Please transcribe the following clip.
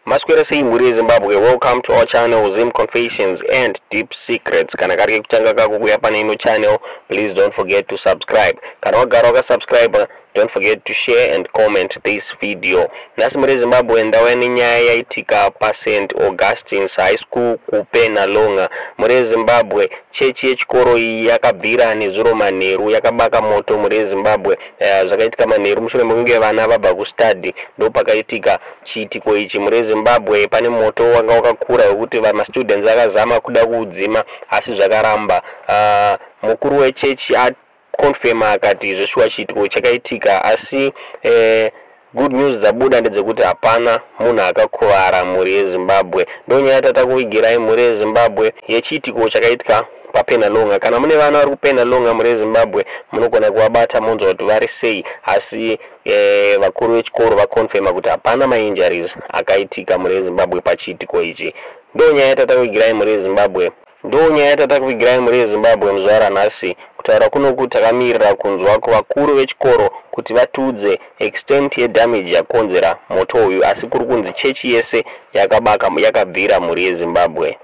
Masquerade sei muri yeZimbabwe. Welcome to our channel Zim Confessions and Deep Secrets. Kana kari kutanga kako kuya pane ino channel, please don't forget to subscribe. Kana wagara wakasubscribe, don't forget to share and comment this video. Nasi muri Zimbabwe ndawa nyaya yaitika pa St. Augustine High School ku Penhalonga. Muri Zimbabwe chechi Yechikoro Yabvira Nemoto yakabaka moto muri Zimbabwe. Zvakaitika manheru mushure mekunge vana vabva kustudy ndo pakaitika chiitiko ichi muri Zimbabwe. Pane moto wanga wakakura wekuti vama students akazama kuda kuudzima asi zvakaramba. Mukuru wechechi confirm akati zveshuwa chiitiko chakaitika asi good news dzabuda ndedzekuti hapana munhu akakuvara muri Zimbabwe. Ndonyaya tatakuvigirai muri Zimbabwe yechiitiko chakaitika paPenhalonga. Kana mune vana vari kuPenhalonga muri Zimbabwe munogona kuvabata monzwa kuti vari sei, asi vakuru vechikoro vakonfirma kuti hapana mainjuries akaitika muri Zimbabwe pachiitiko ichi. Ndonyaya tatakuvigirai muri Zimbabwe. Ndonyaya tatakuvigirai muri Zimbabwe muzuva ranhasi. Kutaura kunoku takamirira kunzwa kuvakuru vechikoro kuti vatiudze extent yedamage yakonzera moto uyu, asi kuri kunzi chechi yese yakabvira muri Zimbabwe.